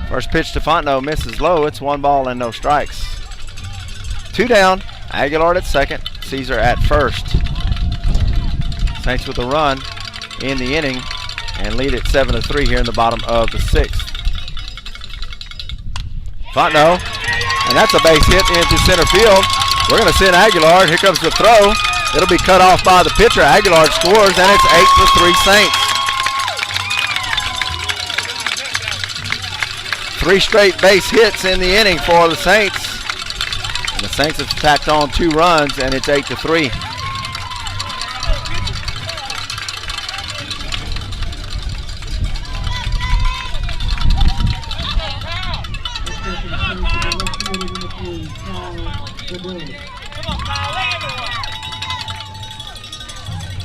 First pitch to Fontenot misses low. It's 1 ball and no strikes. 2 down. Aguilar at second. Caesar at first. Saints with a run in the inning and lead it 7-3 here in the bottom of the 6th. Fontenot, and that's a base hit into center field. We're going to send Aguilar. Here comes the throw. It'll be cut off by the pitcher. Aguilar scores, and it's 8-3 Saints. 3 straight base hits in the inning for the Saints. And the Saints have tacked on 2 runs, and it's 8-3.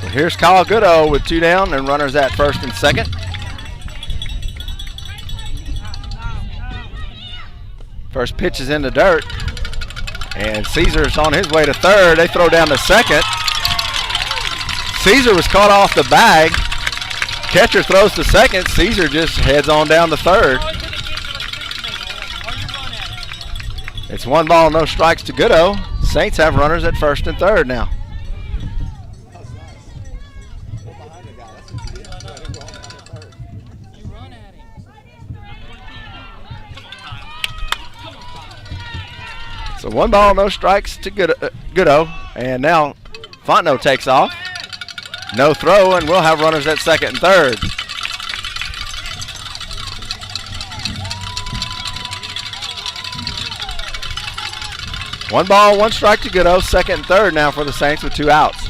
So here's Kyle Goodo with 2 down and runners at first and second. First pitch is in the dirt. And Caesar's on his way to third. They throw down to second. Caesar was caught off the bag. Catcher throws to second. Caesar just heads on down to third. It's 1 ball, no strikes to Goodo. Saints have runners at first and third now. So 1 ball, no strikes to Goodo. And now Fontenot takes off. No throw, and we'll have runners at second and third. One ball, 1 strike to Goodo. Second and third now for the Saints with 2 outs.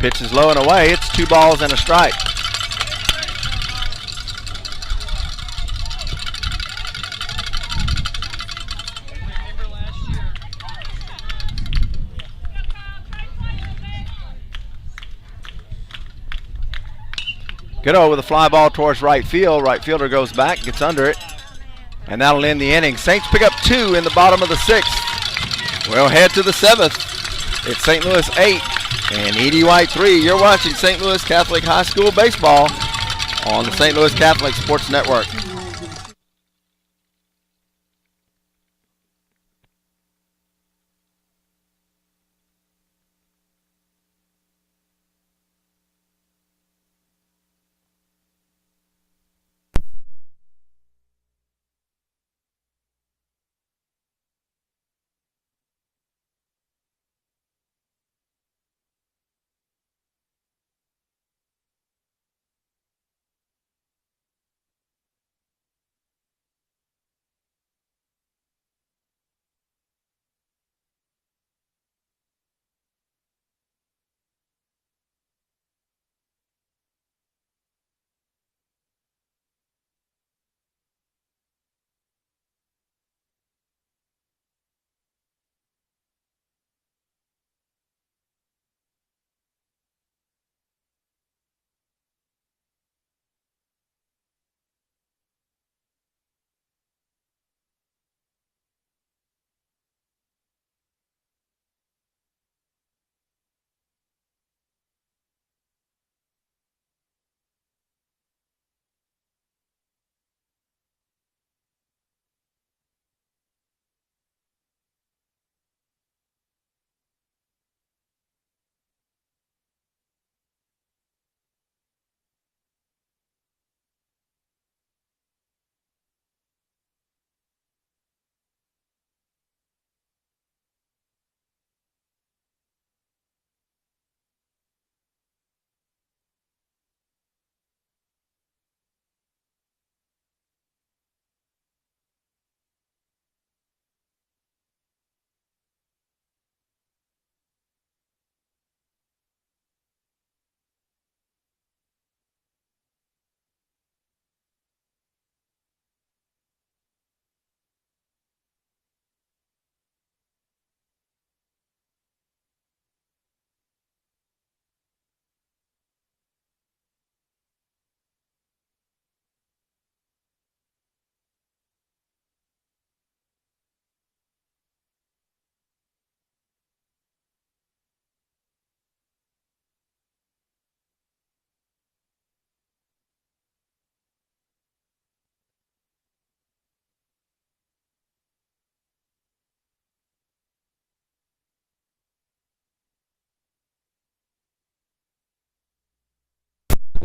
Pitch is low and away. It's 2 balls and a strike. Goodo with a fly ball towards right field. Right fielder goes back, gets under it, and that'll end the inning. Saints pick up 2 in the bottom of the 6th. We'll head to the 7th. It's St. Louis 8 and EDY 3. You're watching St. Louis Catholic High School Baseball on the St. Louis Catholic Sports Network.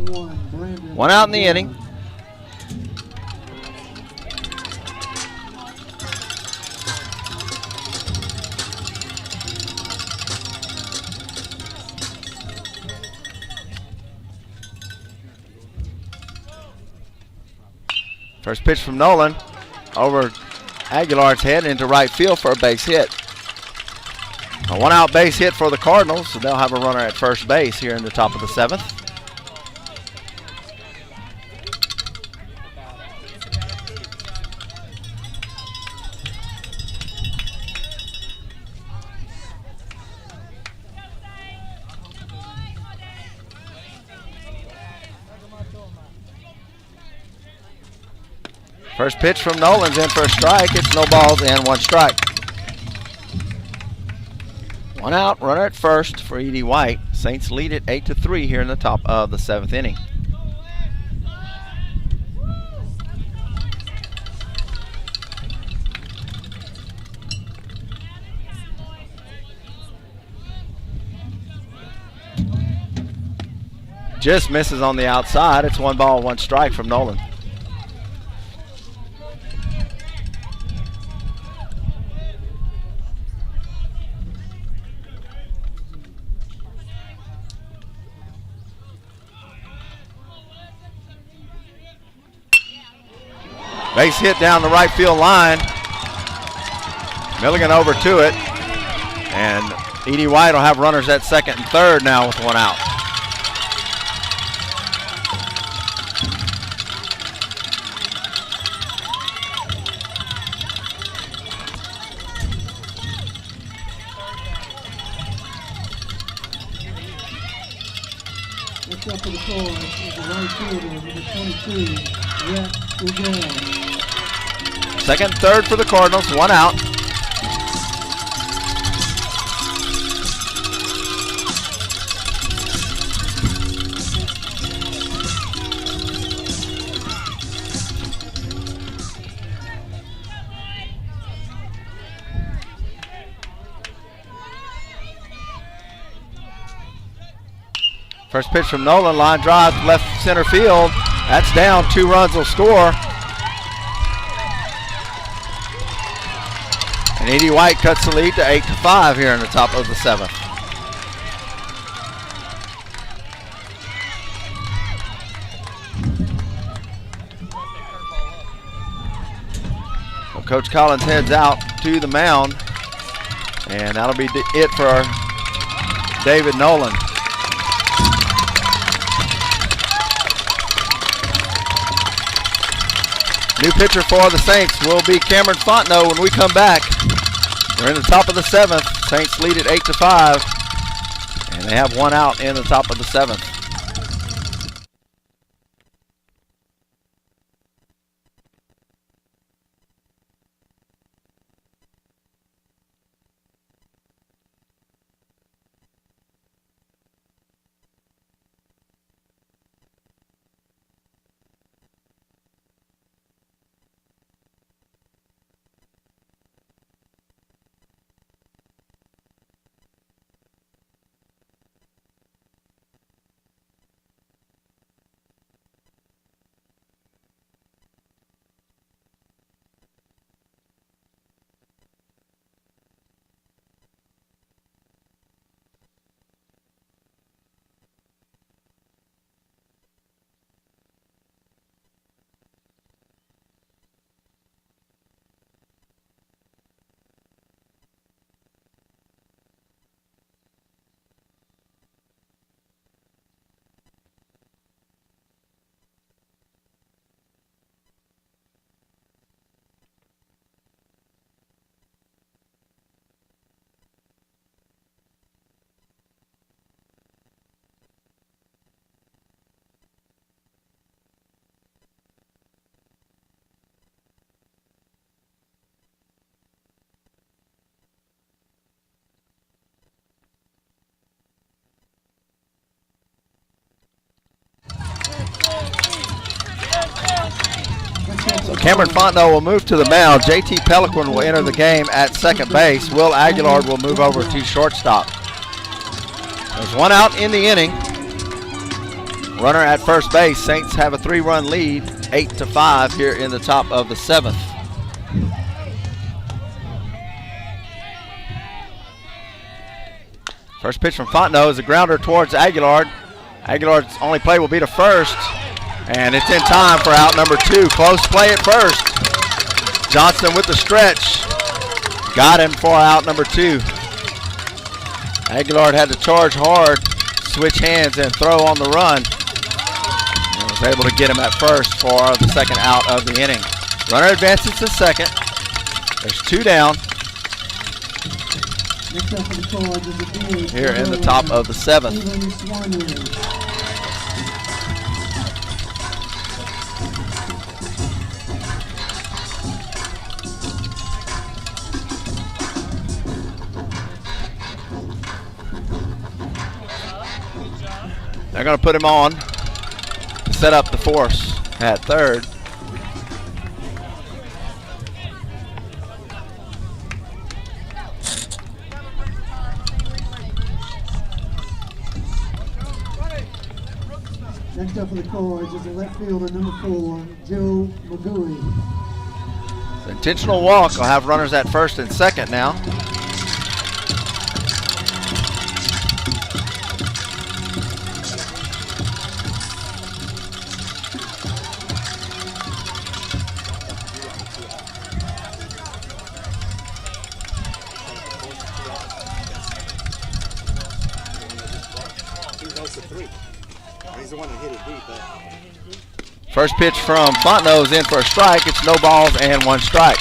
21, Brandon. One out in the inning. First pitch from Nolan over Aguilar's head into right field for a base hit. A one-out base hit for the Cardinals, so they'll have a runner at first base here in the top of the 7th. First pitch from Nolan's in for a strike. It's no balls and 1 strike. One out, runner at first for E.D. White. Saints lead it 8-3 here in the top of the 7th inning. Just misses on the outside. It's 1 ball, 1 strike from Nolan. Base hit down the right field line. Milligan over to it. And E.D. White will have runners at second and third now with 1 out. Next up for the Cardinals is the right fielder, number 22, Rhett Udell. Second, third for the Cardinals, 1 out. First pitch from Nolan, line drive left center field. That's down, 2 runs will score. And E.D. White cuts the lead to 8-5 here in the top of the 7th. Well, Coach Collins heads out to the mound, and that'll be it for David Nolan. New pitcher for the Saints will be Cameron Fontenot when we come back. We're in the top of the 7th. Saints lead it 8-5. And they have 1 out in the top of the 7th. So Cameron Fontenot will move to the mound. JT Pelican will enter the game at second base. Will Aguilar will move over to shortstop. There's 1 out in the inning. Runner at first base. Saints have a 3-run lead, 8-5 here in the top of the 7th. First pitch from Fontenot is a grounder towards Aguilar. Aguilar's only play will be to first, and it's in time for out number 2. Close play at first. Johnson with the stretch. Got him for out number 2. Aguilar had to charge hard, switch hands, and throw on the run. And was able to get him at first for the second out of the inning. Runner advances to second. There's 2 down. Here in the top of the 7th. They're going to put him on to set up the force at third. Next up for the Cards is the left fielder, number 4, Joe McGooey. So intentional walk. I'll have runners at first and second now. He's the one that hit it deep. First pitch from Fontenot is in for a strike. It's no balls and 1 strike.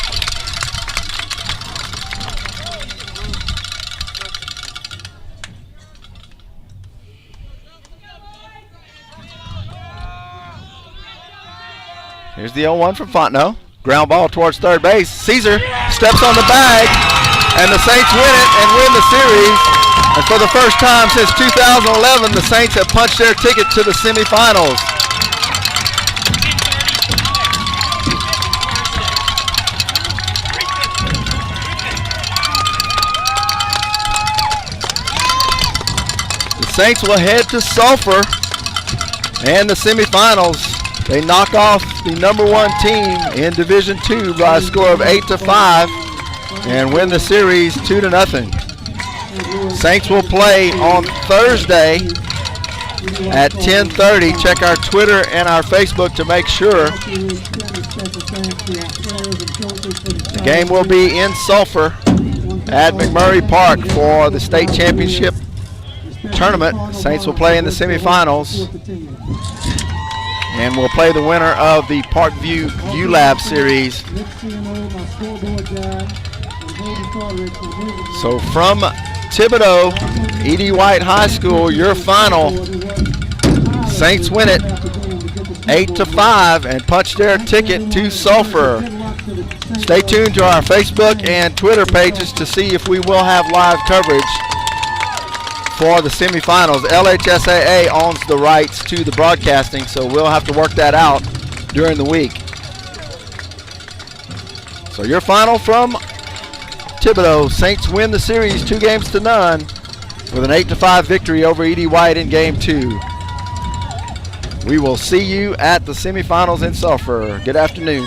Here's the 0-1 from Fontenot. Ground ball towards third base. Caesar steps on the bag, and the Saints win it and win the series. And for the first time since 2011, the Saints have punched their ticket to the semifinals. The Saints will head to Sulphur and the semifinals. They knock off the number 1 team in Division II by a score of 8-5 and win the series 2-0. Saints will play on Thursday at 10:30. Check our Twitter and our Facebook to make sure. The game will be in Sulphur at McMurray Park for the state championship tournament. Saints will play in the semifinals and will play the winner of the Parkview ULAB series. So from Thibodeau, E.D. White High School, your final. Saints win it 8-5 and punch their ticket to Sulphur. Stay tuned to our Facebook and Twitter pages to see if we will have live coverage for the semifinals. LHSAA owns the rights to the broadcasting, so we'll have to work that out during the week. So your final from Thibodeau. Saints win the series 2-0 with an 8-5 victory over E.D. White in Game 2. We will see you at the semifinals in Sulphur. Good afternoon.